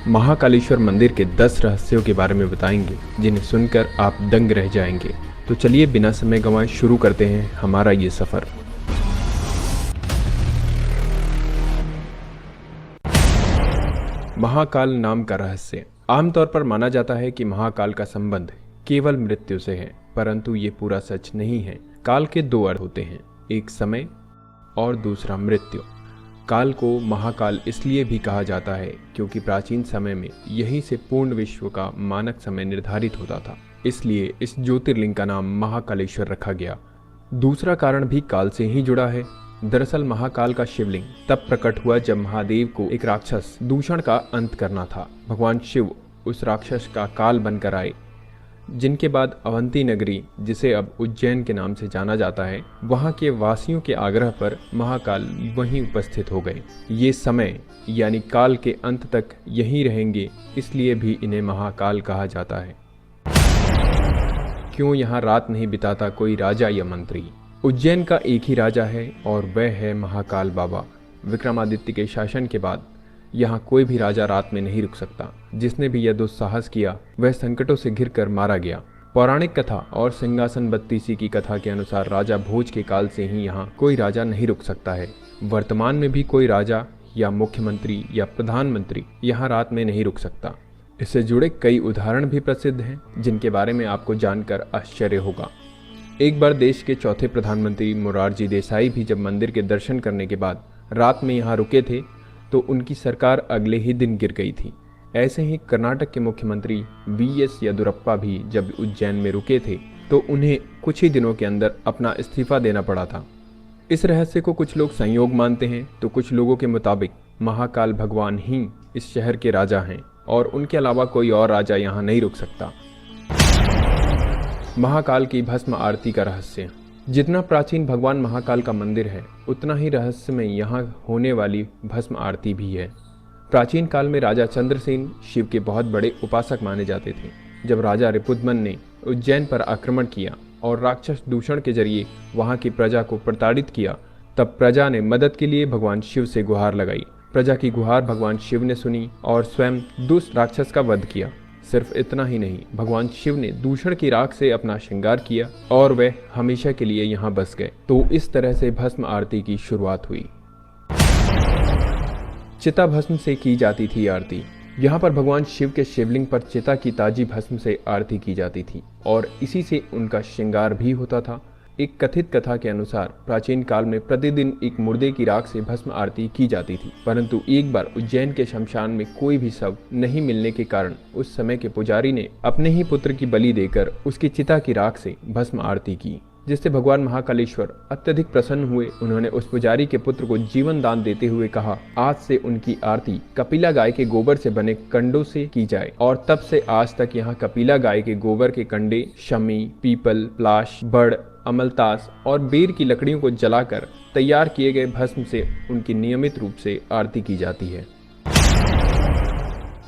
महाकालेश्वर मंदिर के 10 रहस्यों के बारे में बताएंगे जिन्हें सुनकर आप दंग रह जाएंगे। तो चलिए बिना समय गंवाए शुरू करते हैं हमारा ये सफर। महाकाल नाम का रहस्य। आमतौर पर माना जाता है कि महाकाल का संबंध केवल मृत्यु से है, परंतु ये पूरा सच नहीं है। काल के दो अर्थ होते हैं, एक समय और दूसरा मृत्यु। काल को महाकाल इसलिए भी कहा जाता है क्योंकि प्राचीन समय में यहीं से पूर्ण विश्व का मानक समय निर्धारित होता था, इसलिए इस ज्योतिर्लिंग का नाम महाकालेश्वर रखा गया। दूसरा कारण भी काल से ही जुड़ा है। दरअसल महाकाल का शिवलिंग तब प्रकट हुआ जब महादेव को एक राक्षस दूषण का अंत करना था। भगवान शिव उस राक्षस का काल बनकर आए, जिनके बाद अवंती नगरी, जिसे अब उज्जैन के नाम से जाना जाता है, वहां के वासियों के आग्रह पर महाकाल वहीं उपस्थित हो गए। ये समय यानी काल के अंत तक यहीं रहेंगे, इसलिए भी इन्हें महाकाल कहा जाता है। क्यों यहाँ रात नहीं बिताता कोई राजा या मंत्री? उज्जैन का एक ही राजा है और वह है महाकाल बाबा। विक्रमादित्य के शासन के बाद यहाँ कोई भी राजा रात में नहीं रुक सकता। जिसने भी यह दुस्साहस किया वह संकटों से घिरकर मारा गया। पौराणिक कथा और सिंहासन बत्तीसी की कथा के अनुसार राजा भोज के काल से ही यहाँ कोई राजा नहीं रुक सकता है। वर्तमान में भी कोई राजा या मुख्यमंत्री या प्रधानमंत्री यहाँ रात में नहीं रुक सकता। इससे जुड़े कई उदाहरण भी प्रसिद्ध हैं, जिनके बारे में आपको जानकर आश्चर्य होगा। एक बार देश के चौथे प्रधानमंत्री मोरारजी देसाई भी जब मंदिर के दर्शन करने के बाद रात में यहाँ रुके थे तो उनकी सरकार अगले ही दिन गिर गई थी। ऐसे ही कर्नाटक के मुख्यमंत्री वीएस येदियुरप्पा भी जब उज्जैन में रुके थे तो उन्हें कुछ ही दिनों के अंदर अपना इस्तीफा देना पड़ा था। इस रहस्य को कुछ लोग संयोग मानते हैं तो कुछ लोगों के मुताबिक महाकाल भगवान ही इस शहर के राजा हैं और उनके अलावा कोई और राजा यहाँ नहीं रुक सकता। महाकाल की भस्म आरती का रहस्य। जितना प्राचीन भगवान महाकाल का मंदिर है, उतना ही रहस्य में यहाँ होने वाली भस्म आरती भी है। प्राचीन काल में राजा चंद्रसेन शिव के बहुत बड़े उपासक माने जाते थे। जब राजा रिपुदमन ने उज्जैन पर आक्रमण किया और राक्षस दूषण के जरिए वहाँ की प्रजा को प्रताड़ित किया, तब प्रजा ने मदद के लिए भगवान शिव से गुहार लगाई। प्रजा की गुहार भगवान शिव ने सुनी और स्वयं दुष्ट राक्षस का वध किया। सिर्फ इतना ही नहीं, भगवान शिव ने दूषण की राख से अपना श्रृंगार किया और वह हमेशा के लिए यहाँ बस गए। तो इस तरह से भस्म आरती की शुरुआत हुई। चिता भस्म से की जाती थी आरती। यहाँ पर भगवान शिव के शिवलिंग पर चिता की ताजी भस्म से आरती की जाती थी और इसी से उनका श्रृंगार भी होता था। एक कथित कथा के अनुसार प्राचीन काल में प्रतिदिन एक मुर्दे की राख से भस्म आरती की जाती थी, परंतु एक बार उज्जैन के शमशान में कोई भी शव नहीं मिलने के कारण उस समय के पुजारी ने अपने ही पुत्र की बलि देकर उसकी चिता की राख से भस्म आरती की, जिससे भगवान महाकालेश्वर अत्यधिक प्रसन्न हुए। उन्होंने उस पुजारी के पुत्र को जीवन दान देते हुए कहा, आज से उनकी आरती कपिला गाय के गोबर से बने कंडों से की जाए। और तब से आज तक यहाँ कपिला गाय के गोबर के कंडे शमी, पीपल, प्लाश, बड़, अमलतास और बेर की लकड़ियों को जलाकर तैयार किए गए भस्म से उनकी नियमित रूप से आरती की जाती है।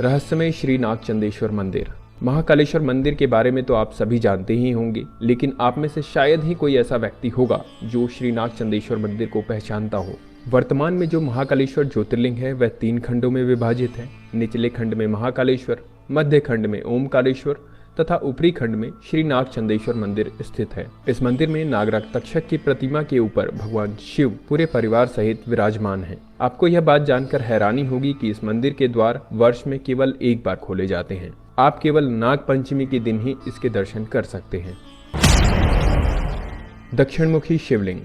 रहस्यमय श्री नागचंदेश्वर मंदिर। महाकालेश्वर मंदिर के बारे में तो आप सभी जानते ही होंगे, लेकिन आप में से शायद ही कोई ऐसा व्यक्ति होगा जो श्री नागचंदेश्वर मंदिर को पहचानता हो। वर्तमान में जो महाकालेश्वर ज्योतिर्लिंग है वह 3 खंडों में विभाजित है। निचले खंड में महाकालेश्वर, मध्य खंड में ओमकारेश्वर तथा ऊपरी खंड में श्री नागचंदेश्वर मंदिर स्थित है। इस मंदिर में नागराज तक्षक की प्रतिमा के ऊपर भगवान शिव पूरे परिवार सहित विराजमान हैं। आपको यह बात जानकर हैरानी होगी कि इस मंदिर के द्वार वर्ष में केवल एक बार खोले जाते हैं। आप केवल नाग पंचमी के दिन ही इसके दर्शन कर सकते हैं। दक्षिणमुखी शिवलिंग।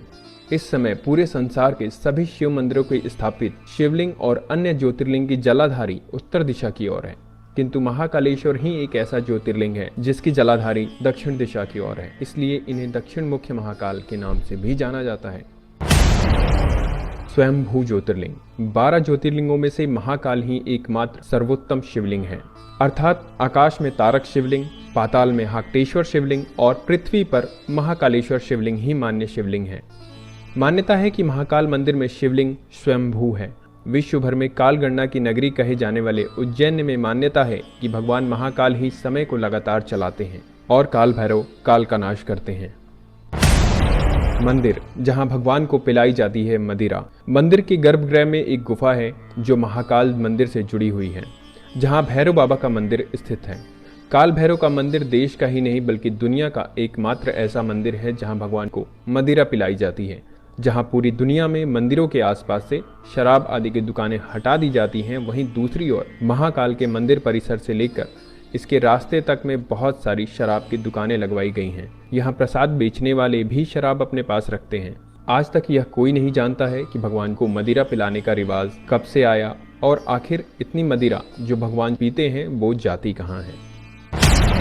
इस समय पूरे संसार के सभी शिव मंदिरों के स्थापित शिवलिंग और अन्य ज्योतिर्लिंग की जलाधारी उत्तर दिशा की ओर है, किंतु महाकालेश्वर ही एक ऐसा ज्योतिर्लिंग है जिसकी जलाधारी दक्षिण दिशा की ओर है, इसलिए इन्हें दक्षिण मुख्य महाकाल के नाम से भी जाना जाता है। स्वयंभू ज्योतिर्लिंग। 12 ज्योतिर्लिंगों में से महाकाल ही एकमात्र सर्वोत्तम शिवलिंग है, अर्थात आकाश में तारक शिवलिंग, पाताल में हाक्टेश्वर शिवलिंग और पृथ्वी पर महाकालेश्वर शिवलिंग ही मान्य शिवलिंग है। मान्यता है कि महाकाल मंदिर में शिवलिंग स्वयंभू है। विश्व भर में काल गणना की नगरी कहे जाने वाले उज्जैन में मान्यता है कि भगवान महाकाल ही समय को लगातार चलाते हैं और काल भैरव काल का नाश करते हैं। मंदिर जहां भगवान को पिलाई जाती है मदिरा। मंदिर के गर्भगृह में एक गुफा है जो महाकाल मंदिर से जुड़ी हुई है। जहां भैरव बाबा का मंदिर स्थित है। काल भैरव का मंदिर देश का ही नहीं बल्कि दुनिया का एकमात्र ऐसा मंदिर है जहां भगवान को मदिरा पिलाई जाती है। जहां पूरी दुनिया में मंदिरों के आसपास से शराब आदि की दुकानें हटा दी जाती हैं, वहीं दूसरी ओर महाकाल के मंदिर परिसर से लेकर इसके रास्ते तक में बहुत सारी शराब की दुकानें लगवाई गई हैं। यहाँ प्रसाद बेचने वाले भी शराब अपने पास रखते हैं। आज तक यह कोई नहीं जानता है कि भगवान को मदिरा पिलाने का रिवाज कब से आया और आखिर इतनी मदिरा जो भगवान पीते हैं वो जाती कहाँ है।